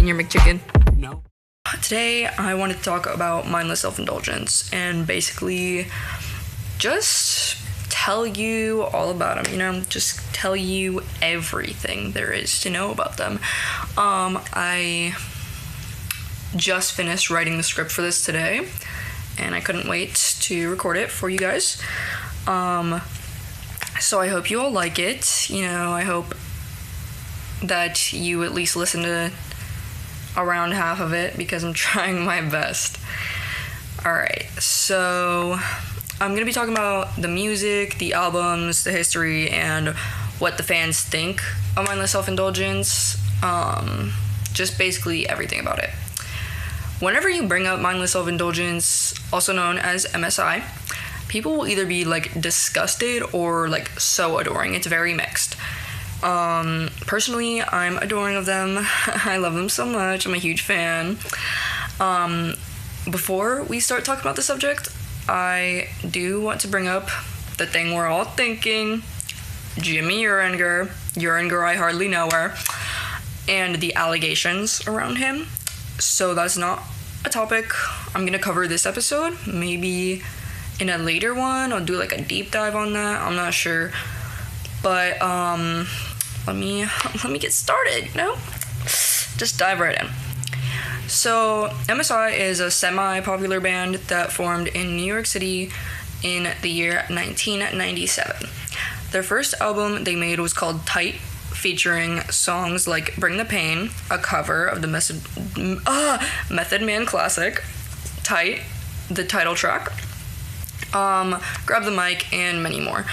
eating your McChicken? No. Today, I wanted to talk about mindless self indulgence and basically just tell you all about them, just tell you everything there is to know about them. I just finished writing the script for this today, and I couldn't wait to record it for you guys. So I hope you all like it. I hope that you at least listen to around half of it because I'm trying my best. Alright, so I'm going to be talking about the music, the albums, the history, and what the fans think of Mindless Self Indulgence. Just basically everything about it. Whenever you bring up Mindless Self Indulgence, also known as MSI, people will either be disgusted or so adoring. It's very mixed. Personally, I'm adoring of them. I love them so much. I'm a huge fan. Before we start talking about the subject, I do want to bring up the thing we're all thinking. Jimmy Uringer, I hardly know her, and the allegations around him. So that's not a topic I'm gonna cover this episode. Maybe in a later one, I'll do a deep dive on that. I'm not sure. But let me get started, Just dive right in. So, MSI is a semi-popular band that formed in New York City in the year 1997. Their first album they made was called Tight, featuring songs like Bring the Pain, a cover of the Method Man classic, Tight, the title track, Grab the Mic, and many more.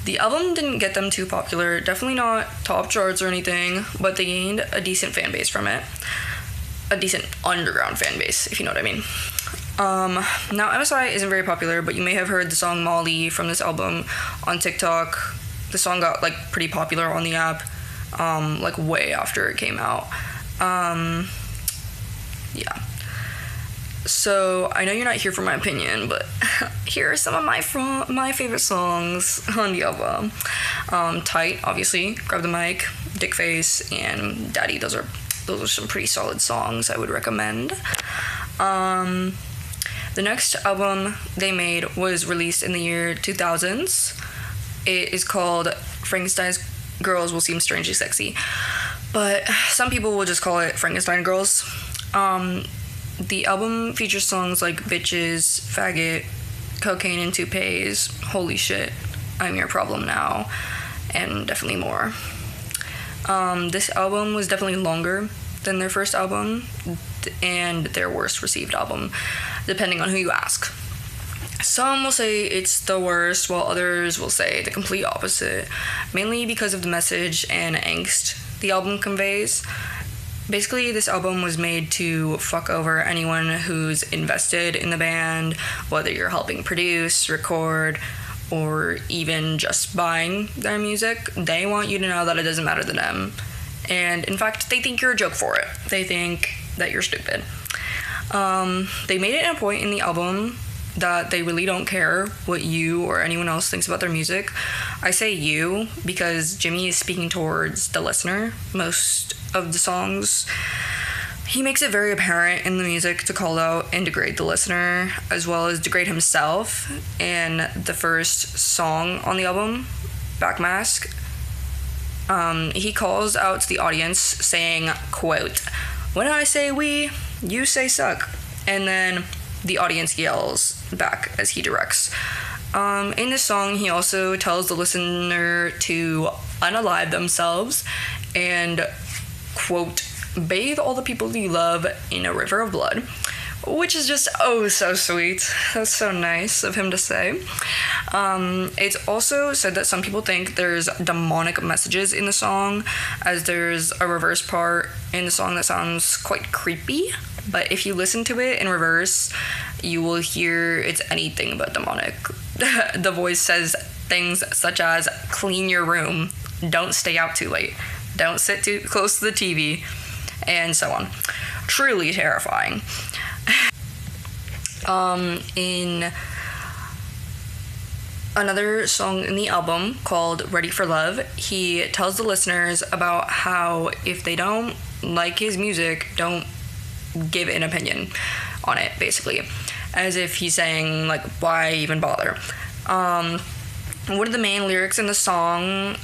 The album didn't get them too popular, definitely not top charts or anything, but they gained a decent fan base from it. A decent underground fan base, if you know what I mean. Now, MSI isn't very popular, but you may have heard the song Molly from this album on TikTok. The song got, pretty popular on the app, way after it came out. Yeah. So, I know you're not here for my opinion, but here are some of my favorite songs on the album. Tight, obviously, Grab the Mic, Dick Face, and Daddy. Those are some pretty solid songs I would recommend. The next album they made was released in the year 2000s. It is called Frankenstein's Girls Will Seem Strangely Sexy, but some people will just call it Frankenstein Girls. The album features songs like Bitches, Faggot, Cocaine and Toupees, Holy Shit, I'm Your Problem Now, and definitely more. This album was definitely longer than their first album and their worst received album, depending on who you ask. Some will say it's the worst, while others will say the complete opposite, mainly because of the message and angst the album conveys. Basically, this album was made to fuck over anyone who's invested in the band, whether you're helping produce, record, or even just buying their music. They want you to know that it doesn't matter to them. And in fact, they think you're a joke for it. They think that you're stupid. They made it a point in the album that they really don't care what you or anyone else thinks about their music. I say you because Jimmy is speaking towards the listener most of the songs. He makes it very apparent in the music to call out and degrade the listener, as well as degrade himself. In the first song on the album, Backmask, he calls out to the audience saying, quote, "When I say we, you say suck." And then the audience yells back as he directs. In this song, he also tells the listener to unalive themselves and, quote, "bathe all the people you love in a river of blood," which is just so sweet. That's so nice of him to say. It's also said that some people think there's demonic messages in the song, as there's a reverse part in the song that sounds quite creepy. But if you listen to it in reverse, you will hear it's anything but demonic. The voice says things such as, "clean your room," "don't stay out too late," "don't sit too close to the TV," and so on. Truly terrifying. In another song in the album called Ready for Love, he tells the listeners about how if they don't like his music, don't give an opinion on it, basically. As if he's saying, like, why even bother? One of the main lyrics in the song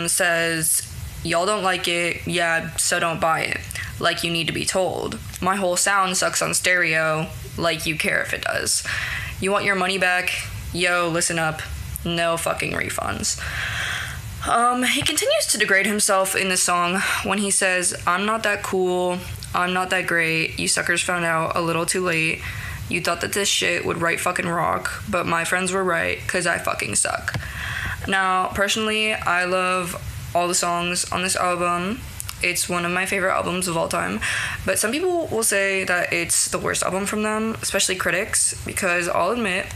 says, y'all don't like it, yeah, so don't buy it. Like you need to be told. My whole sound sucks on stereo, like you care if it does. You want your money back? Yo, listen up. No fucking refunds. He continues to degrade himself in this song when he says, I'm not that cool, I'm not that great, you suckers found out a little too late. You thought that this shit would right fucking rock, but my friends were right, cause I fucking suck. Now, personally, I love all the songs on this album. It's one of my favorite albums of all time, but some people will say that it's the worst album from them, especially critics, because I'll admit,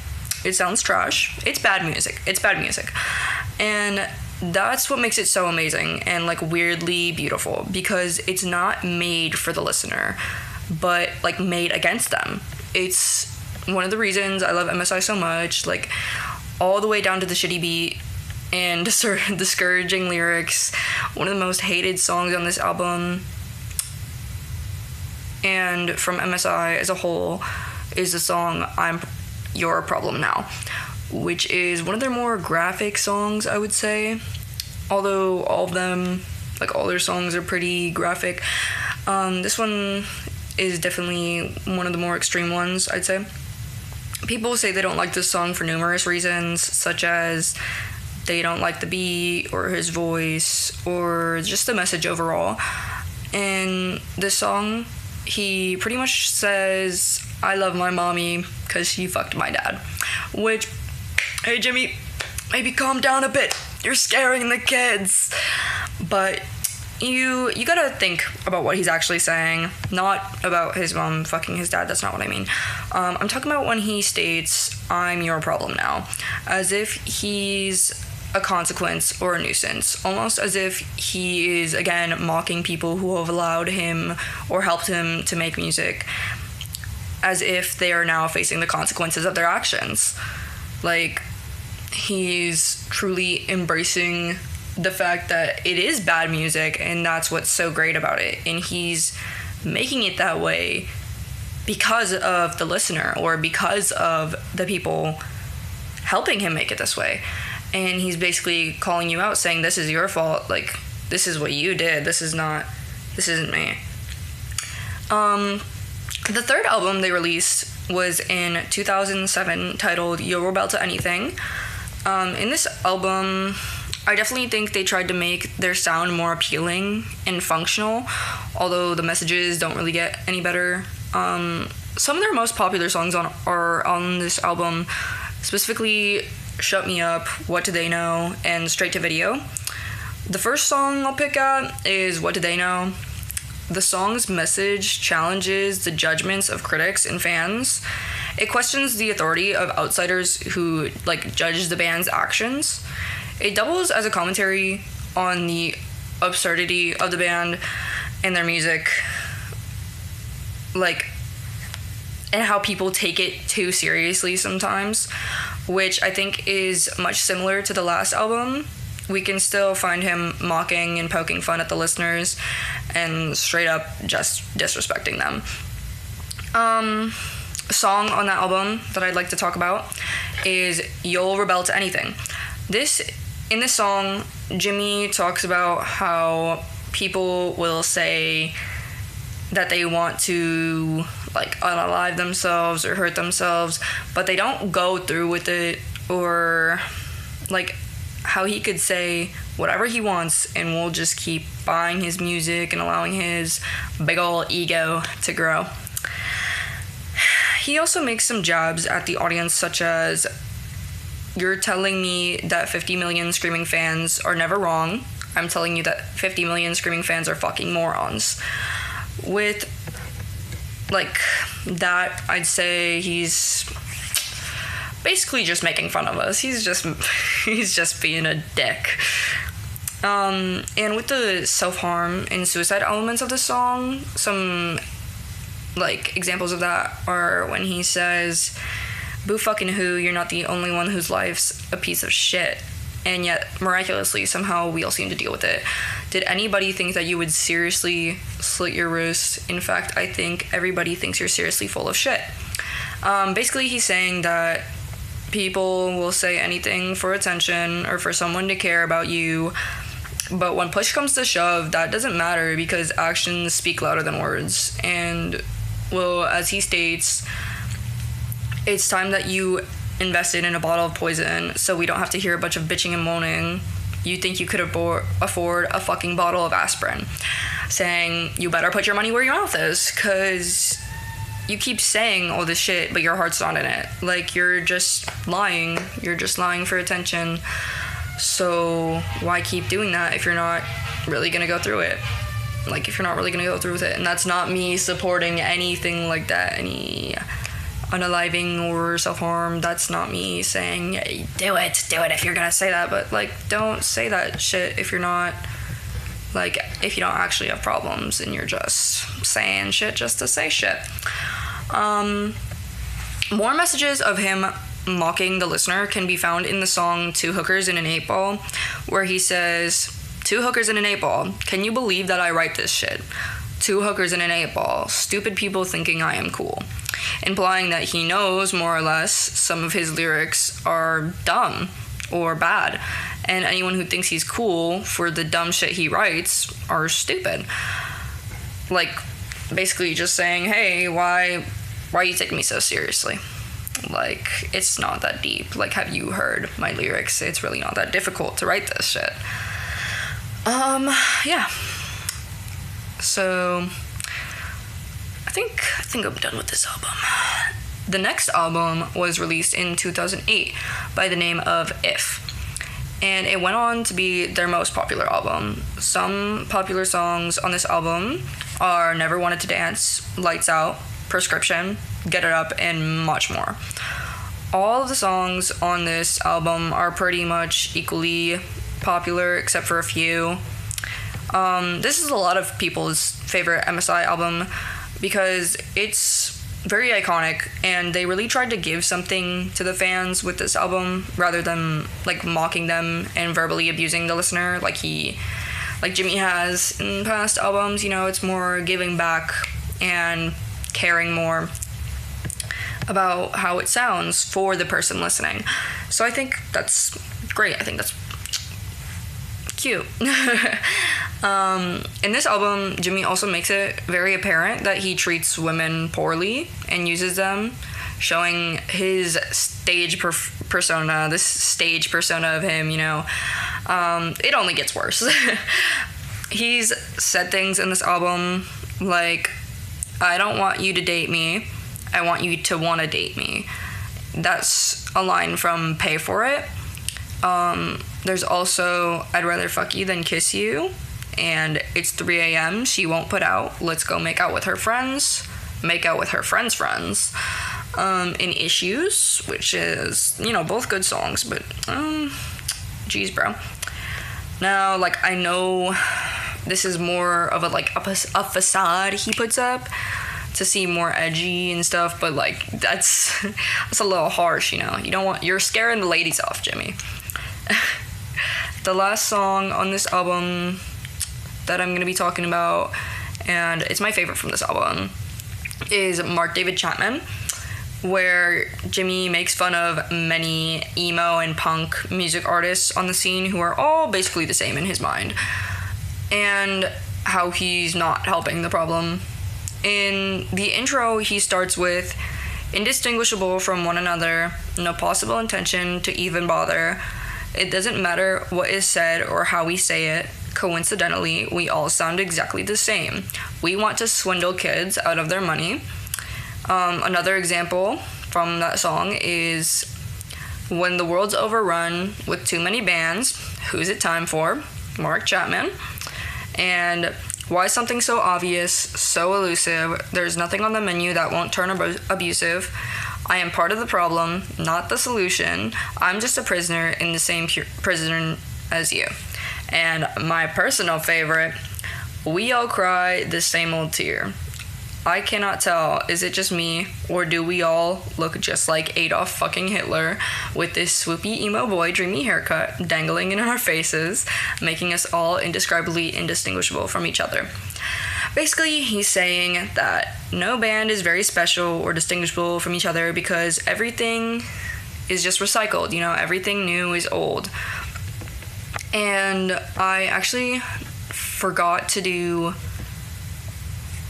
it sounds trash. It's bad music. And that's what makes it so amazing and, like, weirdly beautiful, because it's not made for the listener, but, like, made against them. It's one of the reasons I love MSI so much, like, all the way down to the shitty beat and discouraging lyrics. One of the most hated songs on this album, and from MSI as a whole, is the song I'm Your Problem Now, which is one of their more graphic songs, I would say. Although all of them, like, all their songs are pretty graphic. This one is definitely one of the more extreme ones, I'd say. People say they don't like this song for numerous reasons, such as they don't like the beat or his voice or just the message overall. In this song, he pretty much says, I love my mommy because she fucked my dad. Which, hey Jimmy, maybe calm down a bit. You're scaring the kids. But you gotta think about what he's actually saying, not about his mom fucking his dad. That's not what I mean. I'm talking about when he states, I'm your problem now, as if he's a consequence or a nuisance, almost as if he is, again, mocking people who have allowed him or helped him to make music, as if they are now facing the consequences of their actions. Like, he's truly embracing the fact that it is bad music, and that's what's so great about it, and he's making it that way because of the listener or because of the people helping him make it this way. And he's basically calling you out, saying, this is your fault, like, this is what you did, this isn't me. The third album they released was in 2007, titled You'll Rebel to Anything. In this album, I definitely think they tried to make their sound more appealing and functional, although the messages don't really get any better. Some of their most popular songs are on this album, specifically Shut Me Up, What Do They Know, and Straight to Video. The first song I'll pick at is What Do They Know. The song's message challenges the judgments of critics and fans. It questions the authority of outsiders who, like, judge the band's actions. It doubles as a commentary on the absurdity of the band and their music, like, and how people take it too seriously sometimes, which I think is much similar to the last album. We can still find him mocking and poking fun at the listeners and straight up just disrespecting them. A song on that album that I'd like to talk about is You'll Rebel to Anything. In this song, Jimmy talks about how people will say that they want to, like, unalive themselves or hurt themselves, but they don't go through with it, or, like, how he could say whatever he wants and we'll just keep buying his music and allowing his big ol' ego to grow. He also makes some jabs at the audience, such as, you're telling me that 50 million screaming fans are never wrong. I'm telling you that 50 million screaming fans are fucking morons. With, like, that, I'd say he's basically just making fun of us. He's just being a dick. And with the self-harm and suicide elements of the song, some, like, examples of that are when he says, boo fucking who, you're not the only one whose life's a piece of shit. And yet, miraculously, somehow we all seem to deal with it. Did anybody think that you would seriously slit your wrist? In fact, I think everybody thinks you're seriously full of shit. Basically, he's saying that people will say anything for attention or for someone to care about you, but when push comes to shove, that doesn't matter because actions speak louder than words. And, well, as he states, it's time that you invested in a bottle of poison so we don't have to hear a bunch of bitching and moaning. You think you could afford a fucking bottle of aspirin. Saying, you better put your money where your mouth is, because you keep saying all this shit, but your heart's not in it. Like, you're just lying. You're just lying for attention. So why keep doing that if you're not really gonna go through it? Like, if you're not really gonna go through with it. And that's not me supporting anything like that, any unaliving or self-harm. That's not me saying, hey, do it if you're gonna say that. But, like, don't say that shit if you're not, like, if you don't actually have problems and you're just saying shit just to say shit. More messages of him mocking the listener can be found in the song 2 Hookers in an 8 Ball, where he says, 2 hookers in an 8 ball. Can you believe that I write this shit? 2 hookers in an 8 ball. Stupid people thinking I am cool. Implying that he knows, more or less, some of his lyrics are dumb or bad, and anyone who thinks he's cool for the dumb shit he writes are stupid. Like, basically just saying, hey, why are you taking me so seriously? Like, it's not that deep. Like, have you heard my lyrics? It's really not that difficult to write this shit. Yeah. So, I think I'm done with this album. The next album was released in 2008 by the name of If, and it went on to be their most popular album. Some popular songs on this album are Never Wanted to Dance, Lights Out, Prescription, Get It Up, and much more. All of the songs on this album are pretty much equally popular except for a few. This is a lot of people's favorite MSI album because it's very iconic, and they really tried to give something to the fans with this album rather than, like, mocking them and verbally abusing the listener like Jimmy has in past albums. You know, it's more giving back and caring more about how it sounds for the person listening. So I think that's great. I think that's cute. In this album, Jimmy also makes it very apparent that he treats women poorly and uses them, showing his stage persona, this stage persona of him, you know. It only gets worse. He's said things in this album like, I don't want you to date me, I want you to want to date me. That's a line from Pay For It. There's also I'd rather fuck you than kiss you, and it's 3 a.m. she won't put out, let's go make out with her friends, make out with her friends' friends. In Issues, which is, you know, both good songs, but geez, bro. Now, like, I know this is more of a facade he puts up to seem more edgy and stuff, but, like, that's a little harsh, you know. You're scaring the ladies off, Jimmy. The last song on this album that I'm gonna be talking about, and it's my favorite from this album, is Mark David Chapman, where Jimmy makes fun of many emo and punk music artists on the scene who are all basically the same in his mind, and how he's not helping the problem. In the intro, he starts with, indistinguishable from one another, no possible intention to even bother. It doesn't matter what is said or how we say it. Coincidentally, we all sound exactly the same. We want to swindle kids out of their money. Another example from that song is, when the world's overrun with too many bands, who's it time for? Mark Chapman. And why something so obvious, so elusive? There's nothing on the menu that won't turn abusive. I am part of the problem, not the solution. I'm just a prisoner in the same prison as you. And my personal favorite, we all cry the same old tear. I cannot tell, is it just me, or do we all look just like Adolf fucking Hitler with this swoopy emo boy dreamy haircut dangling in our faces, making us all indescribably indistinguishable from each other? Basically, he's saying that no band is very special or distinguishable from each other because everything is just recycled, everything new is old. And I actually forgot to do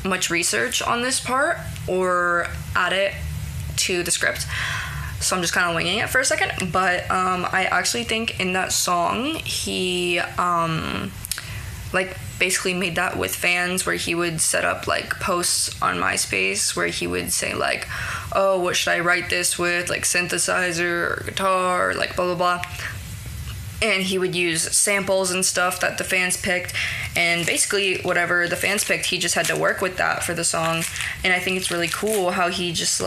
much research on this part or add it to the script, so I'm just kind of winging it for a second. But I actually think in that song he basically made that with fans, where he would set up posts on MySpace where he would say oh, what should I write this with, synthesizer or guitar, or blah blah blah. And he would use samples and stuff that the fans picked, and basically whatever the fans picked, he just had to work with that for the song. And I think it's really cool how he just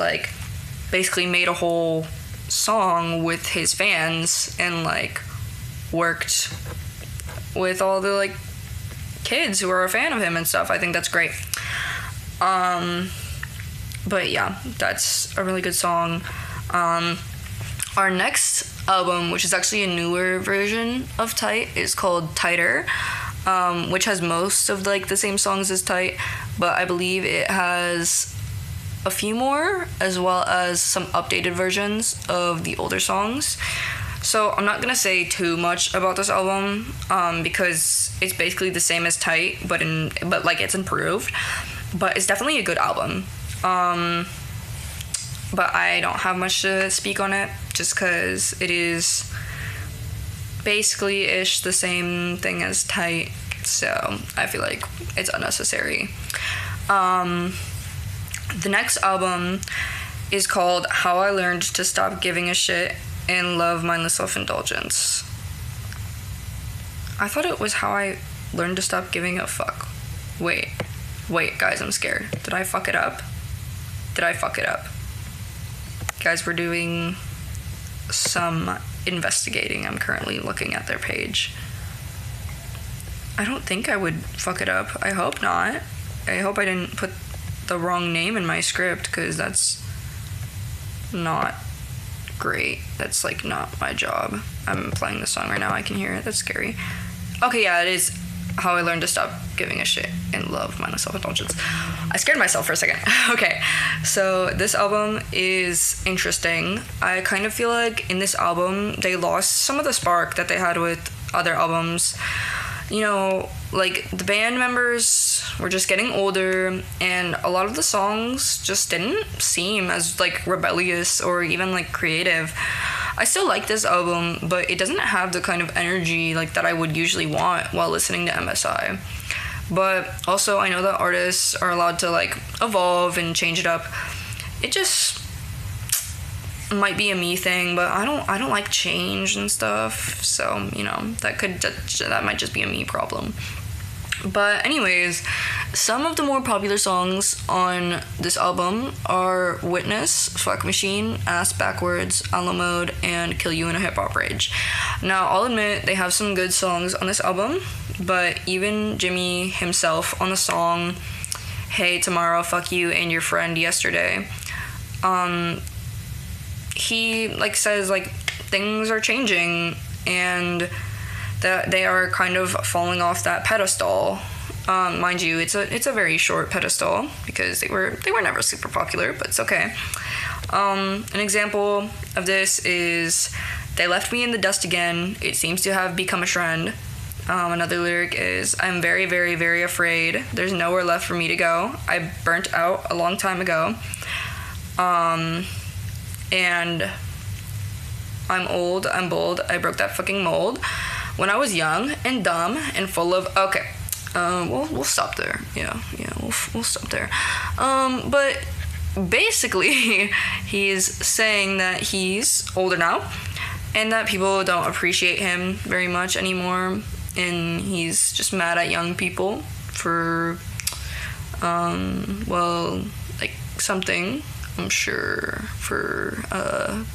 basically made a whole song with his fans and worked with all the kids who are a fan of him and stuff. I think that's great. But yeah, that's a really good song. Our next album, which is actually a newer version of Tight, is called Tighter, which has most of the same songs as Tight, but I believe it has a few more, as well as some updated versions of the older songs. So I'm not gonna say too much about this album, because it's basically the same as Tight, but it's improved. But it's definitely a good album. But I don't have much to speak on it, just because it is basically-ish the same thing as Tight, so I feel like it's unnecessary. The next album is called How I Learned to Stop Giving a Shit and Love Mindless Self Indulgence. I thought it was How I Learned to Stop Giving a Fuck. Wait, guys, I'm scared. Did I fuck it up? Guys, we're doing some investigating. I'm currently looking at their page. I don't think I would fuck it up. I hope not. I hope I didn't put the wrong name in my script, because that's not great. That's not my job. I'm playing the song right now. I can hear it. That's scary. Okay, yeah, it is How I Learned to Stop Giving a Shit and Love Mindless Self Indulgence. I scared myself for a second. Okay, so this album is interesting. I kind of feel like in this album they lost some of the spark that they had with other albums. The band members were just getting older, and a lot of the songs just didn't seem as rebellious or even creative. I still like this album, but it doesn't have the kind of energy that I would usually want while listening to MSI. But also, I know that artists are allowed to evolve and change it up. It just might be a me thing, but I don't like change and stuff. So that might just be a me problem. But anyways, some of the more popular songs on this album are Witness, Fuck Machine, Ass Backwards, Outlaw Mode, and Kill You in a Hip Hop Rage. Now, I'll admit they have some good songs on this album, but even Jimmy himself on the song Hey Tomorrow, Fuck You and Your Friend Yesterday, he says things are changing and that they are kind of falling off that pedestal. Mind you, it's a very short pedestal because they were never super popular, but it's okay. An example of this is They Left Me in the Dust Again. It seems to have become a trend. Another lyric is I'm very, very, very afraid. There's nowhere left for me to go. I burnt out a long time ago. And I'm old, I'm bold, I broke that fucking mold. When I was young and dumb and full of... Okay, we'll stop there. Yeah, we'll stop there. But basically, he's saying that he's older now and that people don't appreciate him very much anymore, and he's just mad at young people for, something, I'm sure, for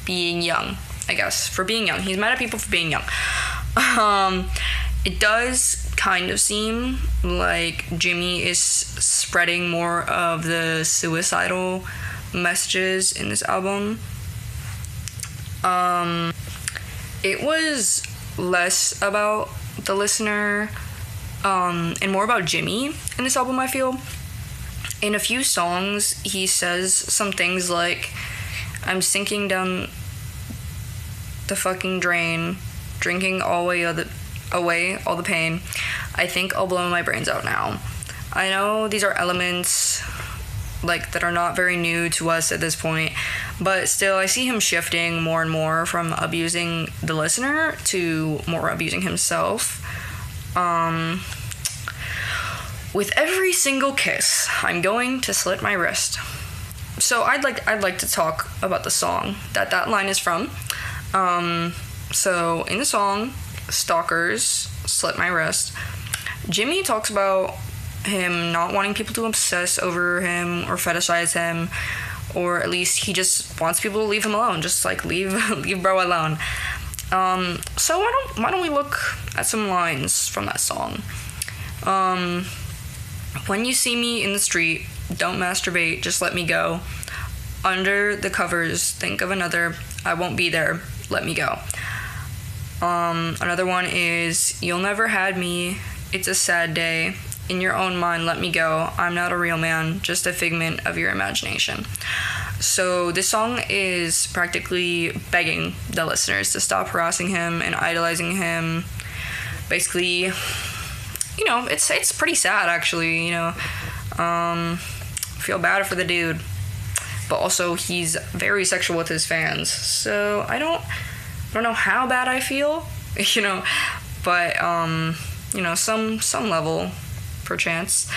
being young, I guess, for being young. He's mad at people for being young. It does kind of seem like Jimmy is spreading more of the suicidal messages in this album. It was less about the listener and more about Jimmy in this album, I feel. In a few songs, he says some things like, I'm sinking down the fucking drain, drinking away all the pain. I think I'll blow my brains out now. I know these are elements like that are not very new to us at this point, but still I see him shifting more and more from abusing the listener to more abusing himself. With every single kiss, I'm going to slit my wrist. So I'd like to talk about the song that line is from. So in the song Stalkers, Slit My Wrist, Jimmy talks about him not wanting people to obsess over him or fetishize him, or at least he just wants people to leave him alone, just like leave bro alone. So why don't we look at some lines from that song? When you see me in the street, don't masturbate, just let me go. Under the covers, think of another, I won't be there, let me go. Another one is, you'll never had me, it's a sad day. In your own mind, let me go. I'm not a real man, just a figment of your imagination. So this song is practically begging the listeners to stop harassing him and idolizing him. Basically, you know, it's pretty sad actually, you know. Feel bad for the dude. But also he's very sexual with his fans. So I don't know how bad I feel, you know, but you know, some level perchance.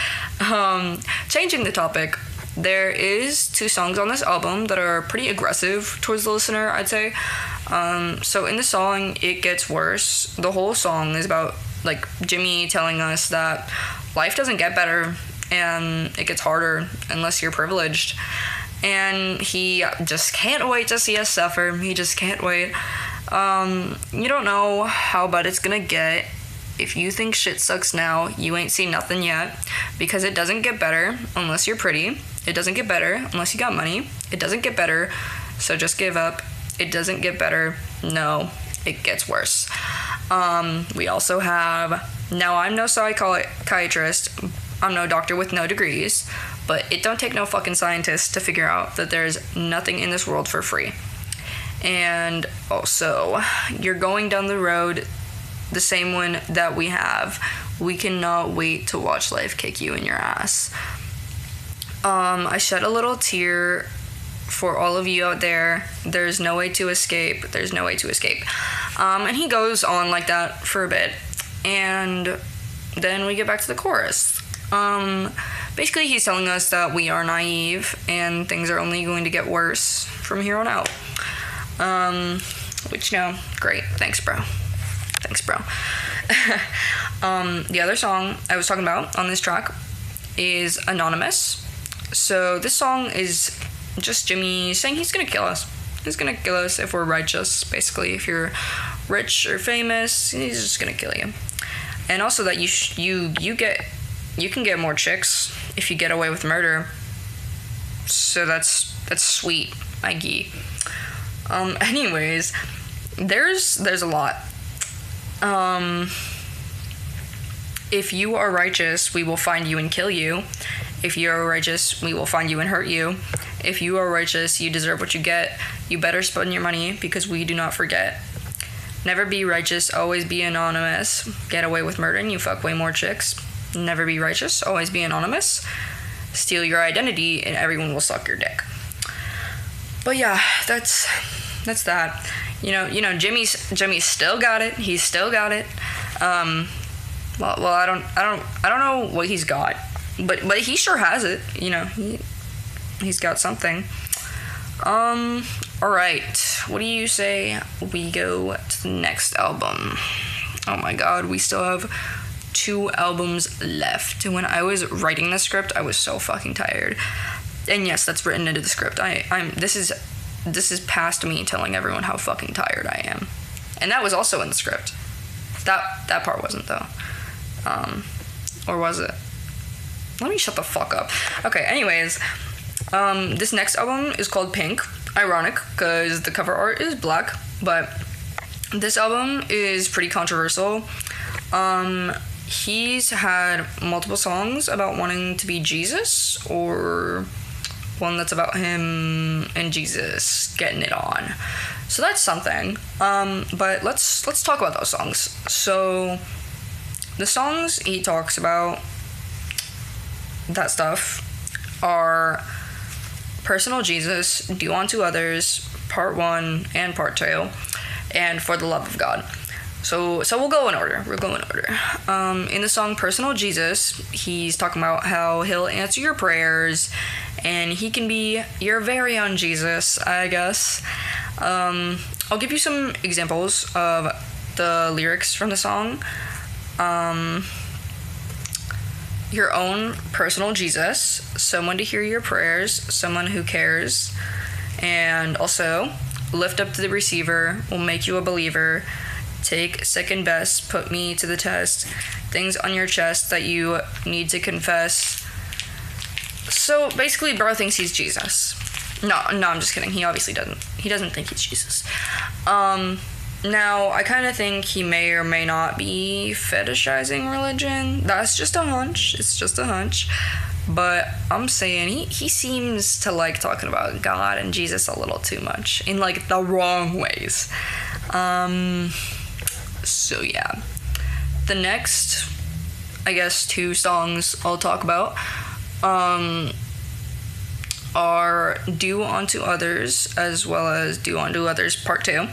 Changing the topic, there is 2 songs on this album that are pretty aggressive towards the listener, I'd say. So in the song It Gets Worse, the whole song is about like Jimmy telling us that life doesn't get better and it gets harder unless you're privileged, and he just can't wait to see us suffer. He just can't wait. You don't know how bad it's gonna get. If you think shit sucks now, you ain't seen nothing yet, because it doesn't get better unless you're pretty. It doesn't get better unless you got money. It doesn't get better, so just give up. It doesn't get better. No, it gets worse. We also have, now I'm no psychiatrist, I'm no doctor with no degrees, but it don't take no fucking scientist to figure out that there's nothing in this world for free. And also, you're going down the road the same one that we have. We cannot wait to watch life kick you in your ass. I shed a little tear for all of you out there. There's no way to escape. There's no way to escape. And he goes on like that for a bit. And then we get back to the chorus. Basically, he's telling us that we are naive and things are only going to get worse from here on out. Which, you know, great. Thanks, bro. The other song I was talking about on this track is Anonymous. So this song is just Jimmy saying he's gonna kill us. He's gonna kill us if we're righteous, basically. If you're rich or famous, he's just gonna kill you. And also that you can get more chicks if you get away with murder. So that's sweet, I gee. Anyways, there's a lot. If you are righteous, we will find you and kill you. If you are righteous, we will find you and hurt you. If you are righteous, you deserve what you get. You better spend your money, because we do not forget. Never be righteous, always be anonymous. Get away with murder and you fuck way more chicks. Never be righteous, always be anonymous. Steal your identity and everyone will suck your dick. But yeah, that's that. You know, Jimmy's still got it. He's still got it. Well, I don't know what he's got, but he sure has it. You know, he's got something. All right. What do you say we go to the next album? Oh my God, we still have 2 albums left. When I was writing the script, I was so fucking tired. And yes, that's written into the script. This is past me telling everyone how fucking tired I am. And that was also in the script. That part wasn't, though. Or was it? Let me shut the fuck up. Okay, anyways, this next album is called Pink. Ironic, because the cover art is black, but this album is pretty controversial. He's had multiple songs about wanting to be Jesus, or one that's about him and Jesus getting it on. So that's something. But let's talk about those songs. So the songs he talks about that stuff are Personal Jesus, Do Unto Others, Part 1 and Part 2, and For the Love of God. So we'll go in order. In the song Personal Jesus, he's talking about how he'll answer your prayers and he can be your very own Jesus, I guess. I'll give you some examples of the lyrics from the song. Your own personal Jesus, someone to hear your prayers, someone who cares, and also lift up to the receiver, will make you a believer, take second best, put me to the test, things on your chest that you need to confess. So basically, bro thinks he's Jesus. No, I'm just kidding. He obviously doesn't. He doesn't think he's Jesus. Now, I kind of think he may or may not be fetishizing religion. That's just a hunch. It's just a hunch. But I'm saying he seems to like talking about God and Jesus a little too much in like the wrong ways. So yeah. The next, I guess, 2 songs I'll talk about are Do Unto Others as well as Do Unto Others Part 2,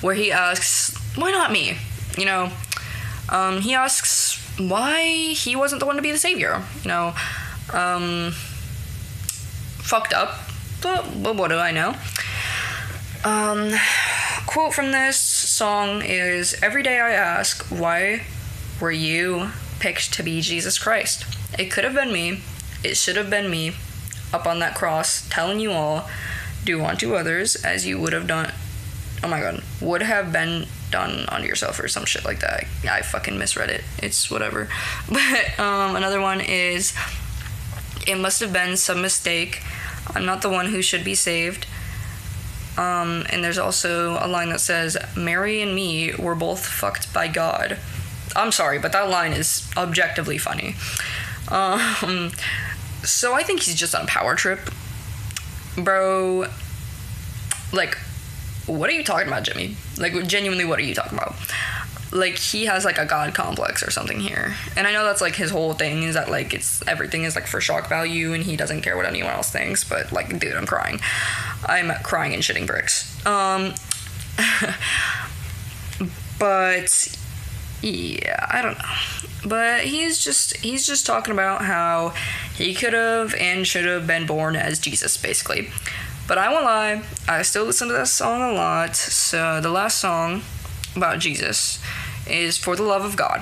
where he asks, why not me? You know, he asks why he wasn't the one to be the savior. You know, fucked up, but what do I know? Quote from this song is, every day I ask, why were you picked to be Jesus Christ? It could have been me. It should have been me. Up on that cross, telling you all, do unto others as you would have done. Oh my god, would have been done unto yourself or some shit like that. I fucking misread it. It's whatever. But another one is, it must have been some mistake. I'm not the one who should be saved. And there's also a line that says, Mary and me were both fucked by God. I'm sorry, but that line is objectively funny. So I think he's just on a power trip. Bro, like, what are you talking about, Jimmy? Like, genuinely, what are you talking about? Like, he has, like, a God complex or something here. And I know that's, like, his whole thing is that, like, everything is, like, for shock value and he doesn't care what anyone else thinks. But, like, dude, I'm crying. I'm crying and shitting bricks. But, yeah, I don't know. But he's just talking about how he could have and should have been born as Jesus, basically. But I won't lie, I still listen to that song a lot. So the last song about Jesus is For the Love of God,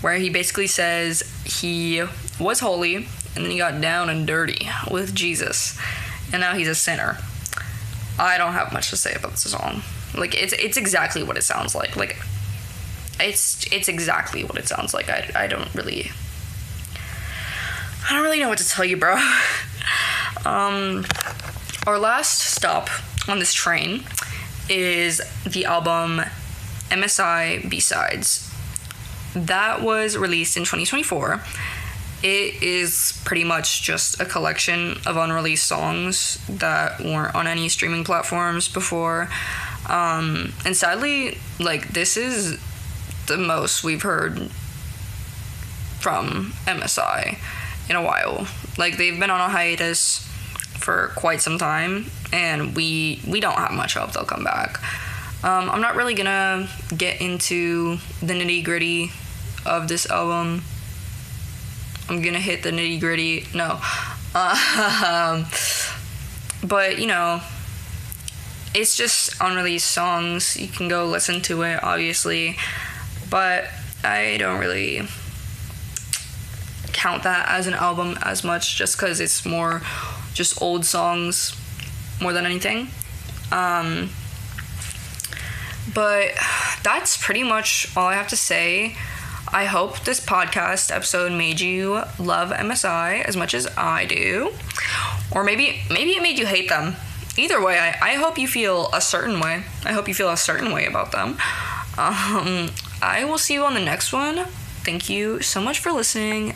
where he basically says he was holy and then he got down and dirty with Jesus, and now he's a sinner. I don't have much to say about this song. Like, it's exactly what it sounds like. Like, it's exactly what it sounds like. I don't really know what to tell you, bro. Our last stop on this train is the album MSI B-Sides. That was released in 2024. It is pretty much just a collection of unreleased songs that weren't on any streaming platforms before. And sadly, like, this is the most we've heard from MSI in a while. Like, they've been on a hiatus for quite some time, and we don't have much hope they'll come back. I'm not really gonna get into the nitty-gritty of this album. I'm gonna hit the nitty-gritty. No. But, you know, it's just unreleased songs. You can go listen to it, obviously. But I don't really count that as an album as much, just because it's more just old songs more than anything. But that's pretty much all I have to say I hope this podcast episode made you love MSI as much as I do. Or maybe it made you hate them. Either way, I hope you feel a certain way. I hope you feel a certain way about them. I will see you on the next one. Thank you so much for listening.